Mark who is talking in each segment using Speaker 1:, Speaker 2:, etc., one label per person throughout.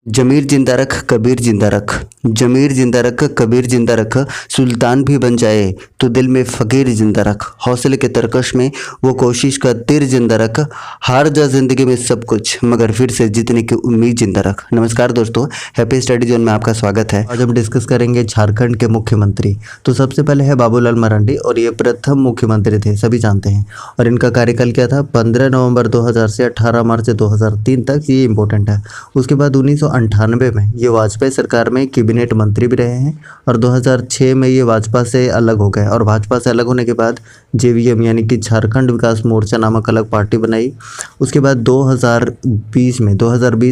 Speaker 1: जमीर जिंदा रख कबीर जिंदा रख, जमीर जिंदा रख कबीर जिंदा रख, सुल्तान भी बन जाए तो दिल में फ़कीर जिंदा रख, हौसले के तरकश में वो कोशिश का तीर जिंदा रख, हार जा जिंदगी में सब कुछ मगर फिर से जीतने की उम्मीद जिंदा रख। नमस्कार दोस्तों, हैप्पी स्टडी जोन में आपका स्वागत है। आज हम डिस्कस करेंगे झारखंड के मुख्यमंत्री। तो सबसे पहले है बाबूलाल मरांडी और ये प्रथम मुख्यमंत्री थे, सभी जानते हैं। और इनका कार्यकाल क्या था, 15 नवंबर 2000 से 18 मार्च 2003 तक, ये इंपॉर्टेंट है। उसके बाद 1998 में ये वाजपेयी सरकार में कैबिनेट मंत्री भी रहे हैं और 2006 में ये भाजपा से अलग हो गए और भाजपा से अलग होने के बाद जेवीएम यानी कि झारखंड विकास मोर्चा नामक अलग पार्टी बनाई। उसके बाद 2020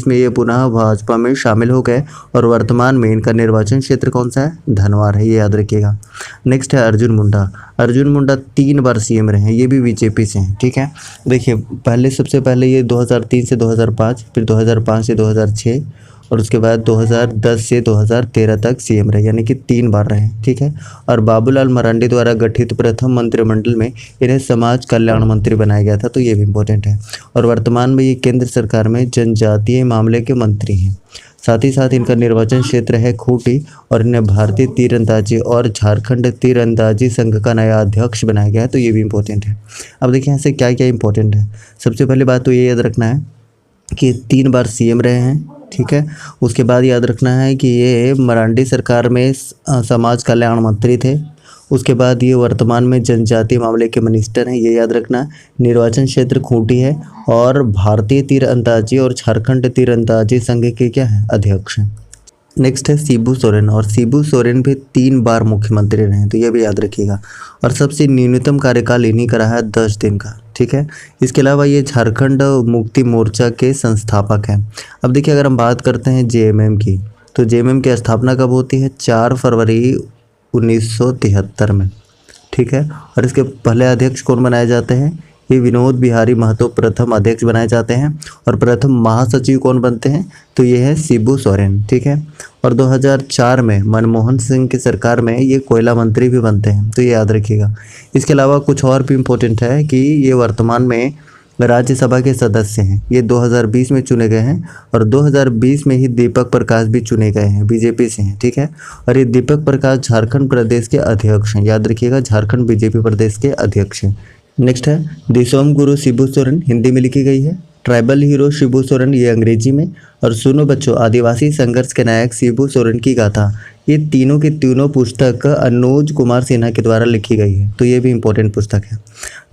Speaker 1: में ये पुनः भाजपा में शामिल हो गए और वर्तमान में इनका निर्वाचन क्षेत्र कौन सा है, धनवार है, ये याद रखिएगा। नेक्स्ट है अर्जुन मुंडा। अर्जुन मुंडा 3 बार सीएम रहे हैं, ये भी बीजेपी से हैं, ठीक है। देखिए सबसे पहले ये 2003 से 2005, फिर 2005 से 2006 और उसके बाद 2010 से 2013 तक सीएम रहे, यानी कि 3 बार रहे, ठीक है। और बाबूलाल मरांडी द्वारा गठित प्रथम मंत्रिमंडल में इन्हें समाज कल्याण मंत्री बनाया गया था, तो ये भी इम्पोर्टेंट है। और वर्तमान में ये केंद्र सरकार में जनजातीय मामले के मंत्री हैं। साथ ही साथ इनका निर्वाचन क्षेत्र है खूंटी और इन्हें भारतीय तीरंदाजी और झारखंड तीरंदाजी संघ का नया अध्यक्ष बनाया गया है, तो ये भी इम्पोर्टेंट है। अब देखिए यहाँ से क्या क्या इंपॉर्टेंट है। सबसे पहली बात तो ये याद रखना है कि 3 बार सीएम रहे हैं, ठीक है। उसके बाद याद रखना है कि ये मरांडी सरकार में समाज कल्याण मंत्री थे। उसके बाद ये वर्तमान में जनजातीय मामले के मिनिस्टर हैं, ये याद रखना। निर्वाचन क्षेत्र खूंटी है और भारतीय तीरंदाजी और झारखंड तीरंदाजी संघ के क्या है, अध्यक्ष हैं। नेक्स्ट है शिबू सोरेन और शिबू सोरेन भी 3 बार मुख्यमंत्री रहे हैं, तो ये भी याद रखिएगा। और सबसे न्यूनतम कार्यकाल इन्हीं का रहा है 10 दिन का, ठीक है। इसके अलावा ये झारखंड मुक्ति मोर्चा के संस्थापक हैं। अब देखिए अगर हम बात करते हैं जेएमएम की, तो जेएमएम की स्थापना कब होती है, 4 फरवरी 1973 में, ठीक है। और इसके पहले अध्यक्ष कौन बनाए जाते हैं, ये विनोद बिहारी महतो प्रथम अध्यक्ष बनाए जाते हैं। और प्रथम महासचिव कौन बनते हैं, तो ये है शिबू सोरेन, ठीक है। और 2004 में मनमोहन सिंह की सरकार में ये कोयला मंत्री भी बनते हैं, तो ये याद रखिएगा। इसके अलावा कुछ और भी इम्पोर्टेंट है कि ये वर्तमान में राज्यसभा के सदस्य हैं, ये 2020 में चुने गए हैं और 2020 में ही दीपक प्रकाश भी चुने गए हैं, बीजेपी से हैं, ठीक है। और ये दीपक प्रकाश झारखंड प्रदेश के अध्यक्ष हैं, याद रखिएगा, झारखंड बीजेपी प्रदेश के अध्यक्ष हैं। नेक्स्ट है दिसोम गुरु शिबू सोरेन, हिंदी में लिखी गई है। ट्राइबल हीरो शिबू सोरेन, ये अंग्रेजी में। और सुनो बच्चों, आदिवासी संघर्ष के नायक शिबू सोरेन की गाथा, ये तीनों की तीनों पुस्तक अनुज कुमार सिन्हा के द्वारा लिखी गई है, तो ये भी इम्पोर्टेंट पुस्तक है।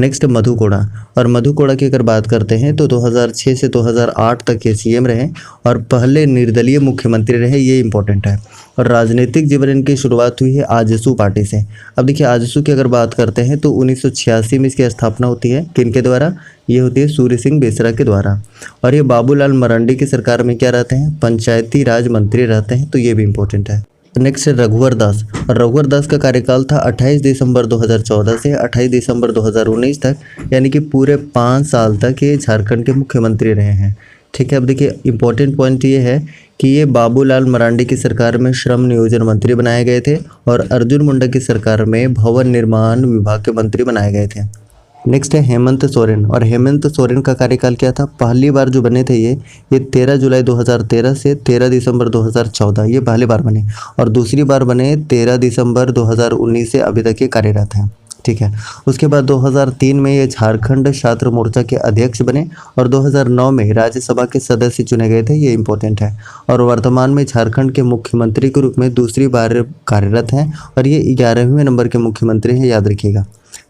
Speaker 1: नेक्स्ट मधु कोड़ा। और मधु कोड़ा की अगर बात करते हैं तो 2006 से 2008 तक ये सीएम रहे और पहले निर्दलीय मुख्यमंत्री रहे, ये इंपॉर्टेंट है। और राजनीतिक जीवन इनकी शुरुआत हुई है आजसू पार्टी से। अब देखिए आजसू की अगर बात करते हैं तो 1986 में इसकी स्थापना होती है, किनके द्वारा, ये होती है सूर्य सिंह बेसरा के द्वारा। और ये बाबूलाल मरांडी की सरकार में क्या रहते हैं, पंचायती राज मंत्री रहते हैं, तो ये भी इम्पोर्टेंट है। नेक्स्ट है रघुवर दास। और रघुवर दास का कार्यकाल था 28 दिसंबर 2014 से 28 दिसंबर 2019 तक, यानी कि पूरे 5 साल तक ये झारखंड के मुख्यमंत्री रहे हैं, ठीक है। अब देखिए इंपॉर्टेंट पॉइंट ये है कि ये बाबूलाल मरांडी की सरकार में श्रम नियोजन मंत्री बनाए गए थे और अर्जुन मुंडा की सरकार में भवन निर्माण विभाग के मंत्री बनाए गए थे। नेक्स्ट है हेमंत सोरेन। और हेमंत सोरेन का कार्यकाल क्या था, पहली बार जो बने थे ये 13 जुलाई 2013 से 13 दिसंबर 2014, ये पहली बार बने। और दूसरी बार बने 13 दिसंबर 2019 से अभी तक ये कार्यरत हैं, ठीक है। उसके बाद 2003 में ये झारखंड छात्र मोर्चा के अध्यक्ष बने और 2009 में राज्यसभा के सदस्य चुने गए थे, ये इंपॉर्टेंट है। और वर्तमान में झारखंड के मुख्यमंत्री के रूप में दूसरी बार कार्यरत हैं और ये 11वें नंबर के मुख्यमंत्री हैं, याद रखिएगा,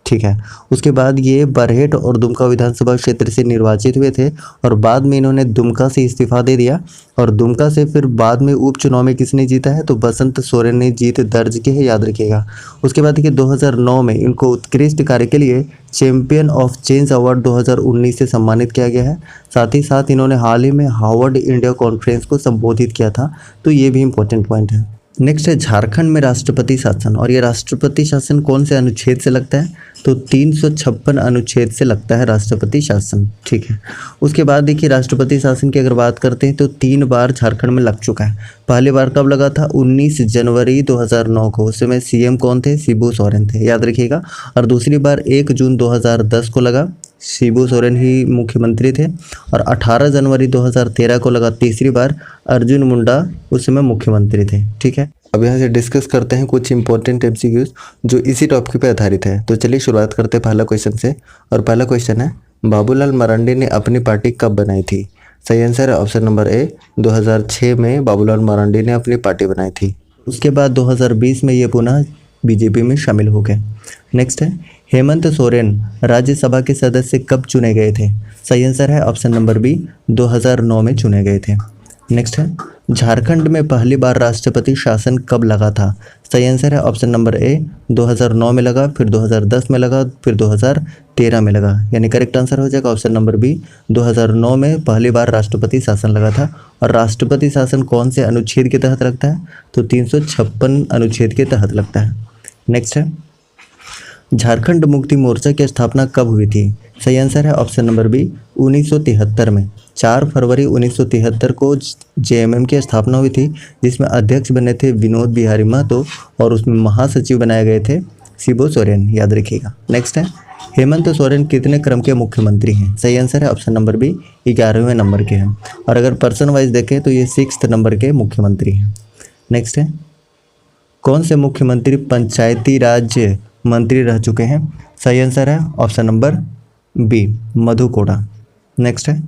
Speaker 1: ठीक है। उसके बाद ये बरहेट और दुमका विधानसभा क्षेत्र से निर्वाचित हुए थे और बाद में इन्होंने दुमका से इस्तीफा दे दिया और दुमका से फिर बाद में उपचुनाव में किसने जीता है, तो बसंत सोरेन ने जीत दर्ज की है, याद रखिएगा। उसके बाद देखिए 2009 में इनको उत्कृष्ट कार्य के लिए चैंपियन ऑफ चेंज अवार्ड 2019 से सम्मानित किया गया है। साथ ही साथ इन्होंने हाल ही में हार्वर्ड इंडिया कॉन्फ्रेंस को संबोधित किया था, तो ये भी इंपॉर्टेंट पॉइंट है। नेक्स्ट है झारखंड में राष्ट्रपति शासन। और ये राष्ट्रपति शासन कौन से अनुच्छेद से लगता है, तो 356 अनुच्छेद से लगता है राष्ट्रपति शासन। ठीक है, उसके बाद देखिए राष्ट्रपति शासन की अगर बात करते हैं तो 3 बार झारखंड में लग चुका है। पहली बार कब लगा था? 19 जनवरी 2009 को। उस समय सीएम कौन थे? शिबू सोरेन थे, याद रखिएगा। और दूसरी बार 1 जून 2010 को लगा, शिबू सोरेन ही मुख्यमंत्री थे। और 18 जनवरी 2013 को लगा तीसरी बार, अर्जुन मुंडा उस समय मुख्यमंत्री थे। ठीक है, अब यहाँ से डिस्कस करते हैं कुछ इंपॉर्टेंट एमसीक्यूज जो इसी टॉपिक पे आधारित है। तो चलिए शुरुआत करते हैं पहला क्वेश्चन से। और पहला क्वेश्चन है, बाबूलाल मरांडी ने अपनी पार्टी कब बनाई थी? सही आंसर है ऑप्शन नंबर ए, 2006 में बाबूलाल मरांडी ने अपनी पार्टी बनाई थी। उसके बाद 2020 में ये पुनः बीजेपी में शामिल हो गए। नेक्स्ट है, हेमंत सोरेन राज्यसभा के सदस्य कब चुने गए थे? सही आंसर है ऑप्शन नंबर बी, 2009 में चुने गए थे। नेक्स्ट है, झारखंड में पहली बार राष्ट्रपति शासन कब लगा था? सही आंसर है ऑप्शन नंबर ए, 2009 में लगा, फिर 2010 में लगा, फिर 2013 में लगा। यानी करेक्ट आंसर हो जाएगा ऑप्शन नंबर बी, 2009 में पहली बार राष्ट्रपति शासन लगा था। और राष्ट्रपति शासन कौन से अनुच्छेद के तहत लगता है? तो 356 अनुच्छेद के तहत लगता है। नेक्स्ट है, झारखंड मुक्ति मोर्चा की स्थापना कब हुई थी? सही आंसर है ऑप्शन नंबर बी, 1973 में। 4 फरवरी 1973 को जेएमएम की स्थापना हुई थी, जिसमें अध्यक्ष बने थे विनोद बिहारी महतो और उसमें महासचिव बनाए गए थे शिबू सोरेन, याद रखिएगा। नेक्स्ट है, हेमंत सोरेन कितने क्रम के मुख्यमंत्री हैं? सही आंसर है ऑप्शन नंबर बी, 11वें नंबर के हैं। और अगर पर्सन वाइज देखें तो ये 6th नंबर के मुख्यमंत्री हैं। नेक्स्ट है, कौन से मुख्यमंत्री पंचायती राज मंत्री रह चुके हैं? सही आंसर है option number B, Madhu Koda. Next है,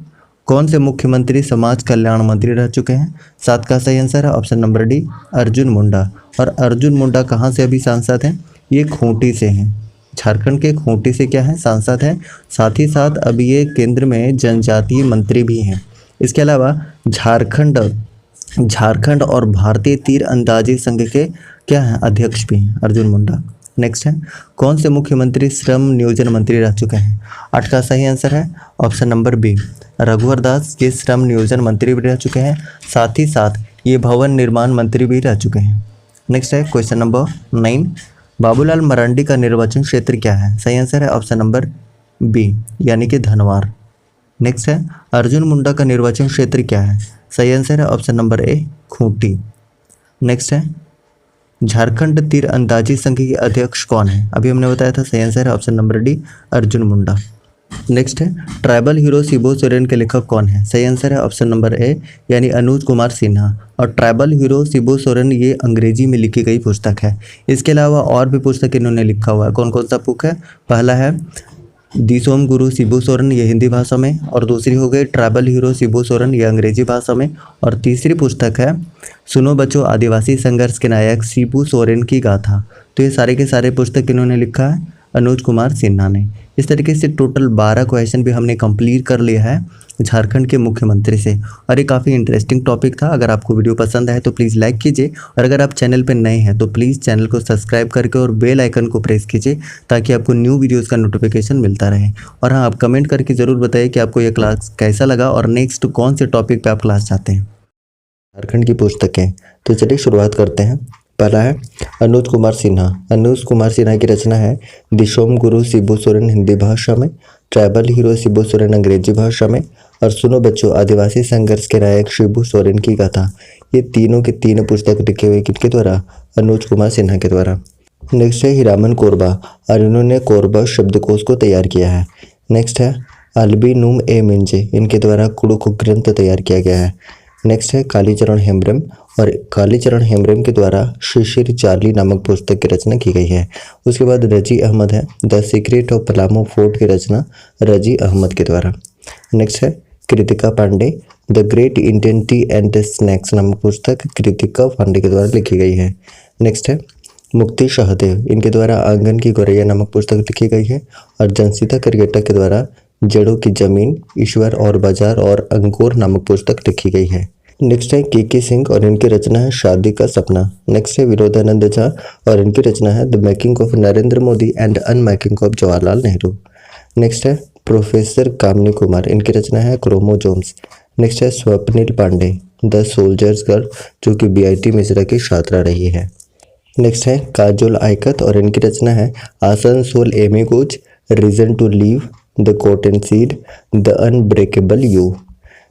Speaker 1: कौन से मुख्यमंत्री समाज कल्याण मंत्री रह चुके हैं? 7 का सही आंसर है option number D, Arjun Munda. और अर्जुन मुंडा कहाँ से अभी सांसद हैं? ये खूंटी से हैं, झारखंड के खूंटी से क्या है? सांसद हैं। साथ ही साथ अभी ये केंद्र में जनजातीय मंत्री भी हैं। इसके अलावा झारखंड और भारतीय तीर अंदाजी संघ के क्या हैं? अध्यक्ष भी हैं अर्जुन मुंडा। नेक्स्ट है, कौन से मुख्यमंत्री श्रम नियोजन मंत्री रह चुके हैं? 8 का सही आंसर है ऑप्शन नंबर बी, रघुवर दास ये श्रम नियोजन मंत्री भी रह चुके हैं। साथ ही साथ ये भवन निर्माण मंत्री भी रह चुके हैं। नेक्स्ट है क्वेश्चन नंबर 9, बाबूलाल मरांडी का निर्वाचन क्षेत्र क्या है? सही आंसर है ऑप्शन नंबर बी, यानी कि धनवार। नेक्स्ट है, अर्जुन मुंडा का निर्वाचन क्षेत्र क्या है? सही आंसर है ऑप्शन नंबर ए, खूंटी। नेक्स्ट है, झारखंड तीर अंदाजी संघ के अध्यक्ष कौन है? अभी हमने बताया था, सही आंसर है option number D, Arjun Munda. Next है, ट्राइबल हीरो शिबू सोरेन के लेखक कौन है? सही आंसर है ऑप्शन नंबर ए, यानी अनुज कुमार सिन्हा। और ट्राइबल हीरो शिबू सोरेन ये अंग्रेजी में लिखी गई पुस्तक है। इसके अलावा और भी पुस्तक इन्होंने लिखा हुआ है। कौन कौन सा बुक है? पहला है दिसोम गुरु शिबू सोरेन, ये हिंदी भाषा में। और दूसरी हो गई ट्राइबल हीरो शिबू सोरेन, ये अंग्रेजी भाषा में। और तीसरी पुस्तक है सुनो बच्चों आदिवासी संघर्ष के नायक शिबू सोरेन की गाथा। तो ये सारे के सारे पुस्तक इन्होंने लिखा है अनुज कुमार सिन्हा ने। इस तरीके से टोटल 12 क्वेश्चन भी हमने कंप्लीट कर लिया है झारखंड के मुख्यमंत्री से। और ये काफ़ी इंटरेस्टिंग टॉपिक था। अगर आपको वीडियो पसंद आए तो प्लीज़ लाइक कीजिए, और अगर आप चैनल पर नए हैं तो प्लीज़ चैनल को सब्सक्राइब करके और बेल आइकन को प्रेस कीजिए, ताकि आपको न्यू वीडियोज़ का नोटिफिकेशन मिलता रहे। और हाँ, आप कमेंट करके ज़रूर बताइए कि आपको ये क्लास कैसा लगा और नेक्स्ट कौन से टॉपिक पर आप क्लास चाहते हैं। झारखंड की पुस्तकें, तो चलिए शुरुआत करते हैं। पहला है अनुज कुमार सिन्हा। अनुज कुमार सिन्हा की रचना है दिसोम गुरु शिबू सोरेन हिंदी भाषा में, ट्राइबल हीरो शिबू सोरेन अंग्रेजी भाषा में, और सुनो बच्चों आदिवासी संघर्ष के नायक शिबू सोरेन की गाथा। ये तीनों के तीन पुस्तक लिखे हुए किसके द्वारा? अनुज कुमार सिन्हा के द्वारा। नेक्स्ट है हीरामन कोरबा, और इन्होंने कोरबा शब्दकोश को तैयार किया है। नेक्स्ट है अल्बी नुम ए मिंजे, इनके द्वारा कुड़ुख ग्रंथ तैयार किया गया है। नेक्स्ट है कालीचरण हेम्ब्रम, और कालीचरण हेम्ब्रम के द्वारा शिशिर चार्ली नामक पुस्तक की रचना की गई है। उसके बाद रजी अहमद है, the secret of Palamu fort की रचना रजी अहमद के द्वारा। नेक्स्ट है Kritika Pandey, the great Indian tea and snacks नामक पुस्तक कृतिका पांडे के द्वारा लिखी गई है। नेक्स्ट है मुक्ति सहदेव, इनके द्वारा आंगन की गोरैया नामक पुस्तक लिखी गई है। और जनसीता करगेटा के द्वारा जड़ों की जमीन, ईश्वर और बाजार और अंकुर नामक पुस्तक लिखी गई है। नेक्स्ट है के सिंह, और इनकी रचना है शादी का सपना। नेक्स्ट है विरोधानंद झा, और इनकी रचना है the making of Narendra Modi and unmaking of Jawaharlal Nehru. Next है प्रोफेसर कामनी कुमार, इनकी रचना है क्रोमोजोम्स। नेक्स्ट है Swapnil Pandey, the soldier's girl, जो कि बीआईटी मिश्रा की छात्रा रही है। नेक्स्ट है काजोल आयकत और इनकी रचना है Asansol amigos, reason to leave, the cotton seed, the unbreakable you.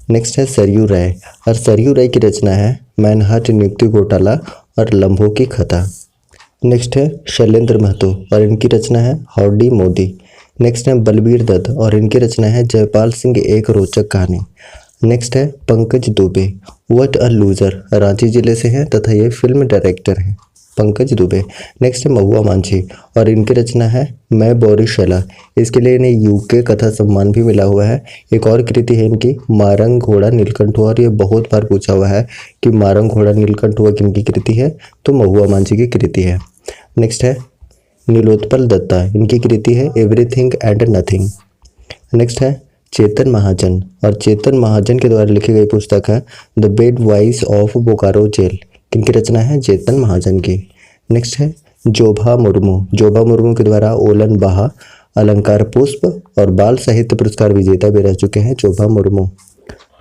Speaker 1: Next है सरयू राय और सरयू राय की रचना है मैनहाट नियुक्ति घोटाला और लम्हों की कथा। नेक्स्ट है शैलेंद्र महतो और इनकी रचना है हाउडी मोदी। नेक्स्ट है बलबीर दत्त और इनकी रचना है जयपाल सिंह एक रोचक कहानी। नेक्स्ट है Pankaj Dubey, what a loser, Ranchi जिले से हैं तथा ये फिल्म डायरेक्टर हैं पंकज दुबे। नेक्स्ट है महुआ मांझी और इनकी रचना है मैं बोरीशैला, इसके लिए इन्हें यूके कथा सम्मान भी मिला हुआ है। एक और कृति है इनकी मारंग घोड़ा नीलकंठ हुआ और ये बहुत बार पूछा हुआ है कि मारंग घोड़ा नीलकंठ हुआ किनकी कृति है, तो महुआ मांझी की कृति है। नेक्स्ट है नीलोत्पल दत्ता, इनकी कृति है एवरीथिंग एंड नथिंग। नेक्स्ट है चेतन महाजन और चेतन महाजन के द्वारा लिखी गई पुस्तक है the bad voice of Bokaro jail, किनकी रचना है चेतन महाजन की। नेक्स्ट है जोभा मुर्मू, जोभा मुर्मू के द्वारा ओलन बहा, अलंकार पुष्प और बाल साहित्य पुरस्कार विजेता भी रह चुके हैं जोभा मुर्मू।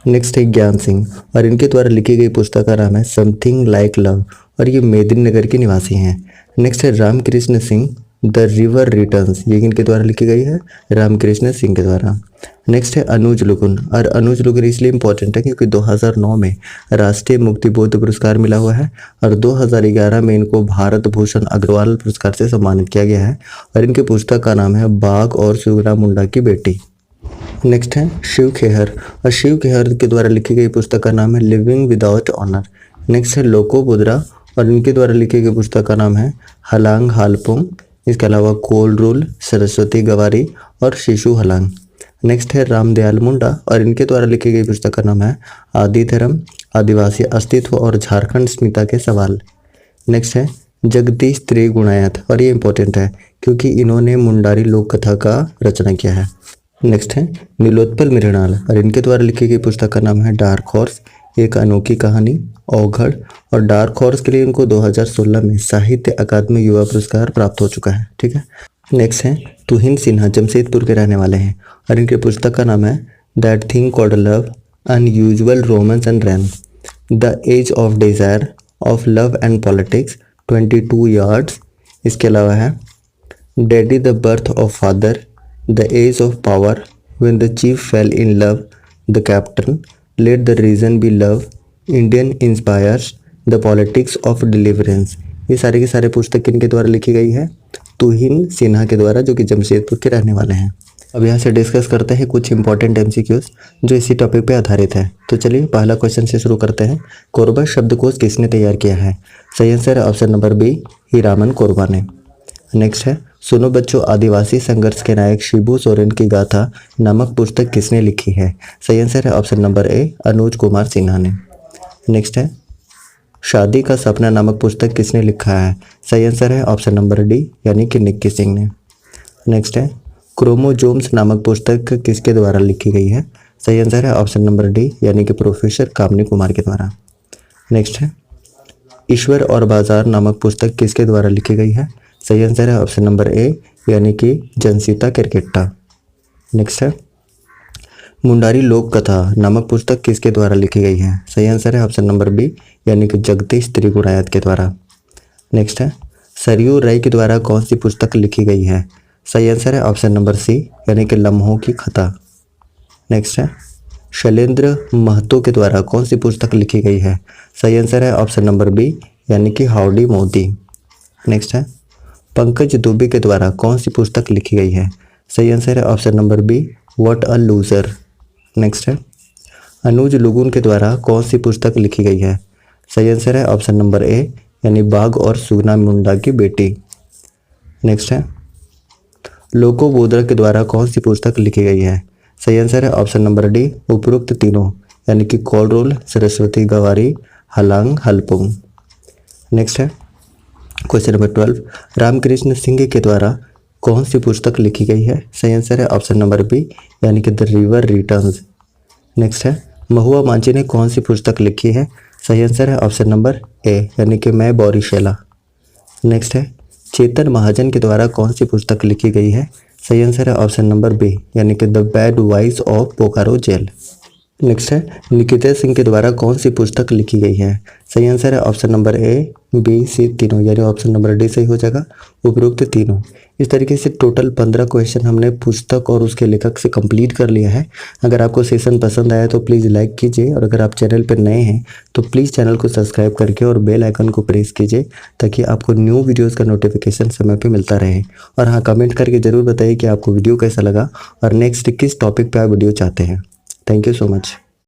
Speaker 1: नेक्स्ट है ज्ञान सिंह और इनके द्वारा लिखी गई पुस्तक का नाम है समथिंग लाइक लव और ये मेदिनीनगर के निवासी हैं। नेक्स्ट है Ramkrishna Singh the river returns, ये किनके द्वारा लिखी गई है रामकृष्ण सिंह के द्वारा। नेक्स्ट है अनुज लुगुन और अनुज लुगुन इसलिए इंपॉर्टेंट है क्योंकि 2009 में राष्ट्रीय मुक्ति बोध पुरस्कार मिला हुआ है और 2011 में इनको भारत भूषण अग्रवाल पुरस्कार से सम्मानित किया गया है और इनकी पुस्तक का नाम है बाघ और सुगना मुंडा की बेटी। नेक्स्ट है शिव खेहर और शिव खेहर के द्वारा लिखी गई पुस्तक का नाम है लिविंग विदाउट ऑनर। नेक्स्ट है लोको बुद्रा और इनके द्वारा लिखी गई पुस्तक का नाम है हलांग हालपुंग, इसके अलावा कोल रूल, सरस्वती गवारी और शिशु हलांग। नेक्स्ट है रामदयाल मुंडा और इनके द्वारा लिखी गई पुस्तक का नाम है आदि धर्म, आदिवासी अस्तित्व और झारखंड स्मिता के सवाल। नेक्स्ट है जगदीश त्रिगुणायत और ये इंपॉर्टेंट है क्योंकि इन्होंने मुंडारी लोक कथा का रचना किया है। नेक्स्ट है नीलोत्पल मृणाल और इनके द्वारा लिखी गई पुस्तक का नाम है डार्क हॉर्स, एक अनोखी कहानी, औघड़ और डार्क हॉर्स के लिए इनको 2016 में साहित्य अकादमी युवा पुरस्कार प्राप्त हो चुका है। ठीक है। नेक्स्ट है तुहिन सिन्हा, जमशेदपुर के रहने वाले हैं और इनकी पुस्तक का नाम है that thing called love, unusual romance and ram, the age of desire, of love and politics, 22 yards. इसके अलावा है daddy the birth of father, the age of power, when the chief fell in love, the captain, let the reason be love, Indian inspires, the politics of deliverance. ये सारे के सारे पुस्तक किनके द्वारा लिखी गई है तुहिन सिन्हा के द्वारा, जो कि जमशेदपुर के रहने वाले हैं। अब यहाँ से डिस्कस करते हैं कुछ इंपॉर्टेंट एमसीक्यूज जो इसी टॉपिक पे आधारित है। तो चलिए पहला क्वेश्चन से शुरू करते हैं। कोरबा शब्दकोश किसने तैयार किया है? सही आंसर है option number B, Hiraman Korba ने। नेक्स्ट है सुनो बच्चों आदिवासी संघर्ष के नायक शिबू सोरेन की गाथा नामक पुस्तक किसने लिखी है? सही आंसर है ऑप्शन नंबर ए, अनुज कुमार सिन्हा ने। नेक्स्ट है शादी का सपना नामक पुस्तक किसने लिखा है? सही आंसर है ऑप्शन नंबर डी, यानी कि निक्की सिंह ने। नेक्स्ट है क्रोमोजोम्स नामक पुस्तक किसके द्वारा लिखी गई है? सही आंसर है ऑप्शन नंबर डी, यानी कि प्रोफेसर कामनी कुमार के द्वारा। नेक्स्ट है ईश्वर और बाजार नामक पुस्तक किसके द्वारा लिखी गई है? सही आंसर है ऑप्शन नंबर ए, यानी कि जनसीता किरकेट्टा। नेक्स्ट है मुंडारी लोक कथा नामक पुस्तक किसके द्वारा लिखी गई है? सही आंसर है ऑप्शन नंबर बी, यानी कि जगदीश त्रिगुणायत के द्वारा। नेक्स्ट है सरयू राय के द्वारा कौन सी पुस्तक लिखी गई है? सही आंसर है ऑप्शन नंबर सी, यानी कि लम्हों की कथा। नेक्स्ट है शैलेंद्र महतो के द्वारा कौन सी पुस्तक लिखी गई है? सही आंसर है ऑप्शन नंबर बी, यानी कि हाउडी मोदी। नेक्स्ट है पंकज दुबे के द्वारा कौन सी पुस्तक लिखी गई है? सही आंसर है option number B, what a loser. Next है अनुज लुगुन के द्वारा कौन सी पुस्तक लिखी गई है? सही आंसर है ऑप्शन नंबर ए, यानी बाघ और सुगना मुंडा की बेटी। नेक्स्ट है लोको बोद्रा के द्वारा कौन सी पुस्तक लिखी गई है? सही आंसर है ऑप्शन नंबर डी, उपरोक्त तीनों, यानी कि कोलरोल, सरस्वती गवारी, हलांग हलपुंग। नेक्स्ट है क्वेश्चन नंबर 12, रामकृष्ण सिंह के द्वारा कौन सी पुस्तक लिखी गई है? सही आंसर है ऑप्शन नंबर बी, यानी कि द रिवर रिटर्न्स। नेक्स्ट है महुआ मांझी ने कौन सी पुस्तक लिखी है? सही आंसर है ऑप्शन नंबर ए, यानी कि मैं बोरीशैला। नेक्स्ट है चेतन महाजन के द्वारा कौन सी पुस्तक लिखी गई है? सही आंसर है ऑप्शन नंबर बी, यानी कि the bad voice of Bokaro jail. Next है निकिता सिंह के द्वारा कौन सी पुस्तक लिखी गई है? सही आंसर है option number A, B C तीनों, यानी ऑप्शन नंबर डी सही हो जाएगा, उपरोक्त तीनों। इस तरीके से टोटल 15 क्वेश्चन हमने पुस्तक और उसके लेखक से कंप्लीट कर लिया है। अगर आपको सेशन पसंद आया तो प्लीज़ लाइक कीजिए, और अगर आप चैनल पर नए हैं तो प्लीज़ चैनल को सब्सक्राइब करके और बेल आइकन को प्रेस कीजिए, ताकि आपको न्यू वीडियोज़ का नोटिफिकेशन समय पर मिलता रहे। और हाँ, कमेंट करके ज़रूर बताइए कि आपको वीडियो कैसा लगा और नेक्स्ट किस टॉपिक पर आप वीडियो चाहते हैं। Thank you so much.